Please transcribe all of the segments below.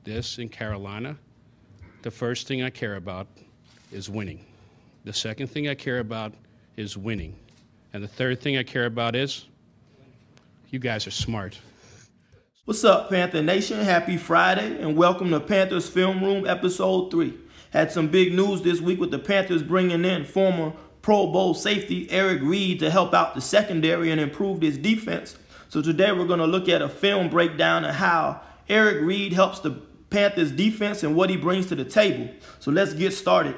this in Carolina, the first thing I care about is winning. The second thing I care about is winning. And the third thing I care about is you guys are smart. What's up, Panther Nation? Happy Friday, and welcome to Panthers Film Room, Episode 3. Had some big news this week with the Panthers bringing in former Pro Bowl safety Eric Reid to help out the secondary and improve his defense. So today we're going to look at a film breakdown of how Eric Reid helps the Panthers defense and what he brings to the table. So let's get started.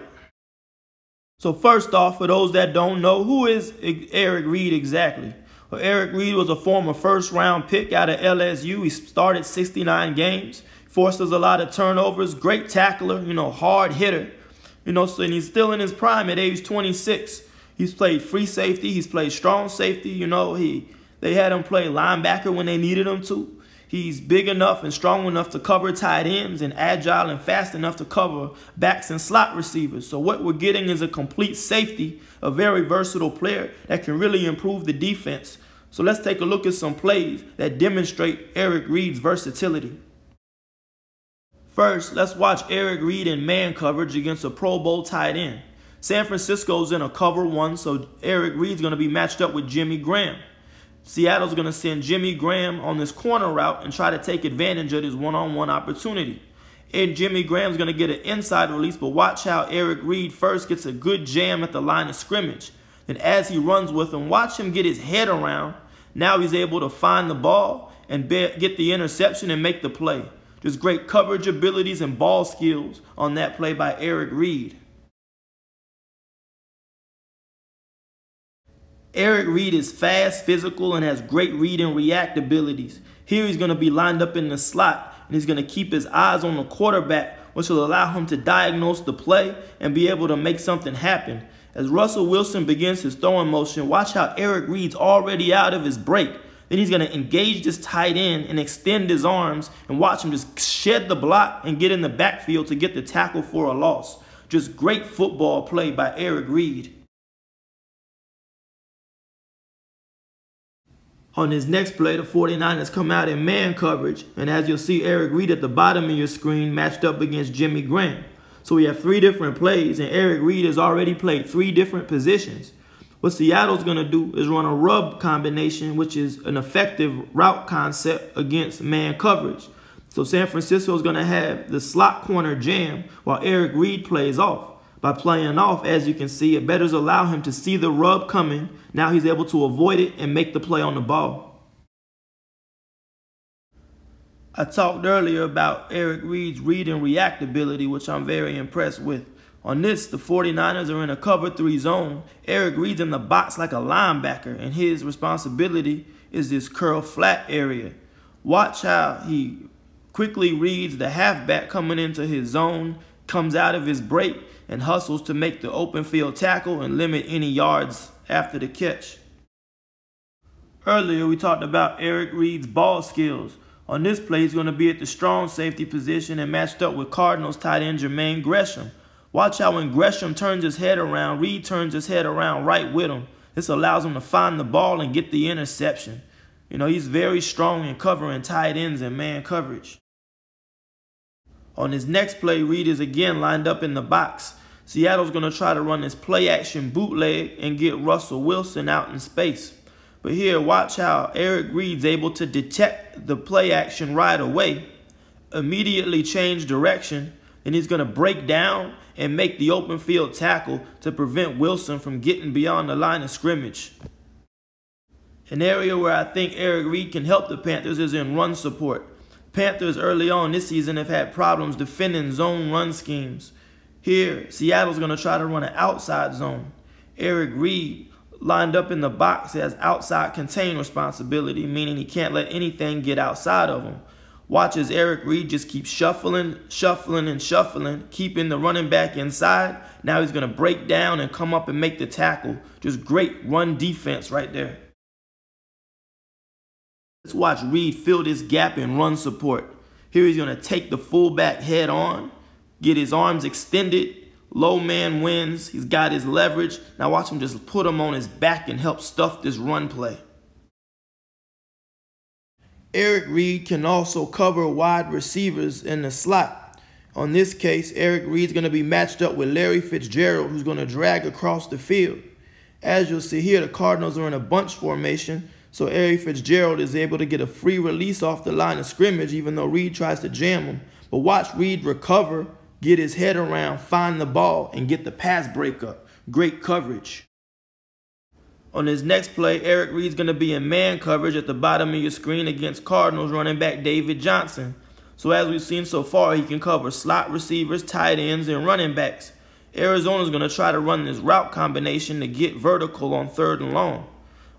So first off, for those that don't know, who is Eric Reid exactly? Well, Eric Reid was a former first-round pick out of LSU. He started 69 games, forces a lot of turnovers, great tackler, hard hitter. So and he's still in his prime at age 26. He's played free safety. He's played strong safety. They had him play linebacker when they needed him to. He's big enough and strong enough to cover tight ends and agile and fast enough to cover backs and slot receivers. So what we're getting is a complete safety, a very versatile player that can really improve the defense. So let's take a look at some plays that demonstrate Eric Reid's versatility. First, let's watch Eric Reid in man coverage against a Pro Bowl tight end. San Francisco's in a cover one, so Eric Reid's going to be matched up with Jimmy Graham. Seattle's going to send Jimmy Graham on this corner route and try to take advantage of this one-on-one opportunity. And Jimmy Graham's going to get an inside release, but watch how Eric Reid first gets a good jam at the line of scrimmage. And as he runs with him, watch him get his head around. Now he's able to find the ball and get the interception and make the play. Just great coverage abilities and ball skills on that play by Eric Reid. Eric Reid is fast, physical, and has great read and react abilities. Here he's going to be lined up in the slot, and he's going to keep his eyes on the quarterback, which will allow him to diagnose the play and be able to make something happen. As Russell Wilson begins his throwing motion, watch how Eric Reid's already out of his break. Then he's going to engage this tight end and extend his arms and watch him just shed the block and get in the backfield to get the tackle for a loss. Just great football play by Eric Reid. On his next play, the 49ers come out in man coverage, and as you'll see, Eric Reid at the bottom of your screen matched up against Jimmy Graham. So we have 3 different plays, and Eric Reid has already played 3 different positions. What Seattle's going to do is run a rub combination, which is an effective route concept against man coverage. So San Francisco's going to have the slot corner jam while Eric Reid plays off. By playing off, as you can see, it better allow him to see the rub coming. Now he's able to avoid it and make the play on the ball. I talked earlier about Eric Reid's read and react ability, which I'm very impressed with. On this, the 49ers are in a cover 3 zone. Eric Reid's in the box like a linebacker, and his responsibility is this curl flat area. Watch how he quickly reads the halfback coming into his zone, comes out of his break, and hustles to make the open field tackle and limit any yards after the catch. Earlier, we talked about Eric Reid's ball skills. On this play, he's going to be at the strong safety position and matched up with Cardinals tight end Jermaine Gresham. Watch how when Gresham turns his head around, Reid turns his head around right with him. This allows him to find the ball and get the interception. He's very strong in covering tight ends and man coverage. On his next play, Reid is again lined up in the box. Seattle's going to try to run this play-action bootleg and get Russell Wilson out in space. But here, watch how Eric Reid's able to detect the play-action right away, immediately change direction, and he's going to break down and make the open field tackle to prevent Wilson from getting beyond the line of scrimmage. An area where I think Eric Reid can help the Panthers is in run support. Panthers early on this season have had problems defending zone run schemes. Here, Seattle's going to try to run an outside zone. Eric Reid, lined up in the box, has outside contain responsibility, meaning he can't let anything get outside of him. Watch as Eric Reid just keeps shuffling, keeping the running back inside. Now he's going to break down and come up and make the tackle. Just great run defense right there. Let's watch Reid fill this gap in run support. Here he's going to take the fullback head on, get his arms extended, low man wins, he's got his leverage. Now watch him just put him on his back and help stuff this run play. Eric Reid can also cover wide receivers in the slot. On this case, Eric Reid's going to be matched up with Larry Fitzgerald, who's going to drag across the field. As you'll see here, the Cardinals are in a bunch formation, so Larry Fitzgerald is able to get a free release off the line of scrimmage, even though Reid tries to jam him. But watch Reid recover, get his head around, find the ball, and get the pass breakup. Great coverage. On his next play, Eric Reid's going to be in man coverage at the bottom of your screen against Cardinals running back David Johnson. So as we've seen so far, he can cover slot receivers, tight ends, and running backs. Arizona's going to try to run this route combination to get vertical on 3rd and long.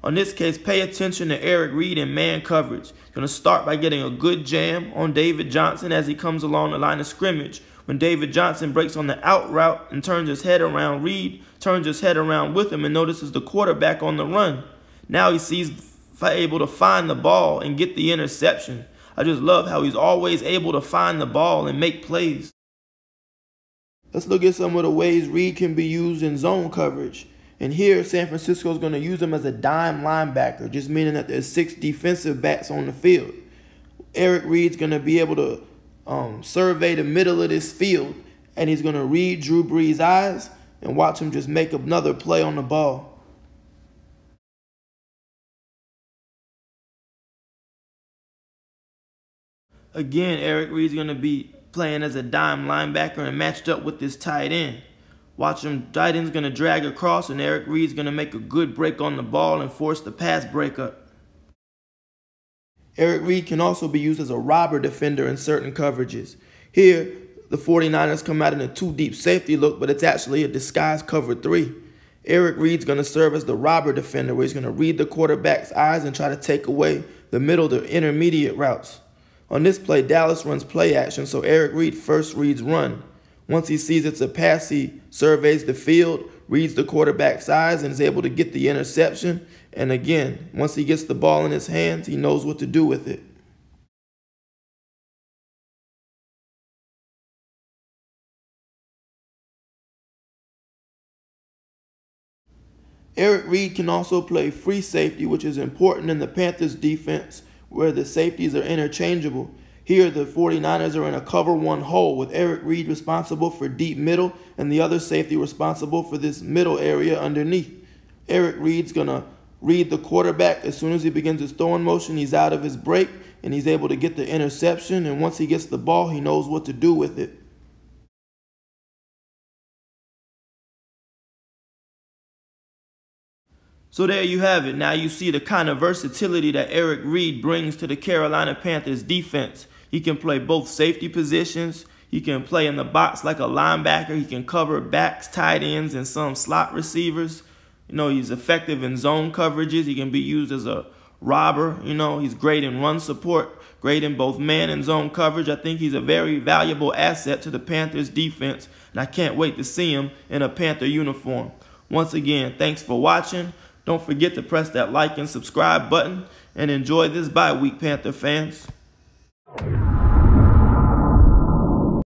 On this case, pay attention to Eric Reid in man coverage. He's going to start by getting a good jam on David Johnson as he comes along the line of scrimmage. When David Johnson breaks on the out route and turns his head around, Reid turns his head around with him and notices the quarterback on the run. Now he sees able to find the ball and get the interception. I just love how he's always able to find the ball and make plays. Let's look at some of the ways Reid can be used in zone coverage. And here, San Francisco is going to use him as a dime linebacker, just meaning that there's 6 defensive backs on the field. Eric Reid's going to be able to survey the middle of this field, and he's going to read Drew Brees' eyes and watch him just make another play on the ball. Again, Eric Reid's going to be playing as a dime linebacker and matched up with this tight end. Watch him, tight end's going to drag across, and Eric Reid's going to make a good break on the ball and force the pass breakup. Eric Reid can also be used as a robber defender in certain coverages. Here, the 49ers come out in a 2-deep safety look, but it's actually a disguised cover 3. Eric Reid's going to serve as the robber defender, where he's going to read the quarterback's eyes and try to take away the middle to intermediate routes. On this play, Dallas runs play action, so Eric Reid first reads run. Once he sees it's a pass, he surveys the field, reads the quarterback's eyes, and is able to get the interception. And again, once he gets the ball in his hands, he knows what to do with it. Eric Reid can also play free safety, which is important in the Panthers defense, where the safeties are interchangeable. Here, the 49ers are in a cover 1 hole, with Eric Reid responsible for deep middle and the other safety responsible for this middle area underneath. Eric Reid's going to read the quarterback. As soon as he begins his throwing motion, he's out of his break, and he's able to get the interception. And once he gets the ball, he knows what to do with it. So there you have it. Now you see the kind of versatility that Eric Reid brings to the Carolina Panthers defense. He can play both safety positions. He can play in the box like a linebacker. He can cover backs, tight ends, and some slot receivers. You know, he's effective in zone coverages. He can be used as a robber. You know, he's great in run support, great in both man and zone coverage. I think he's a very valuable asset to the Panthers defense, and I can't wait to see him in a Panther uniform. Once again, thanks for watching. Don't forget to press that like and subscribe button, and enjoy this bye week, Panther fans.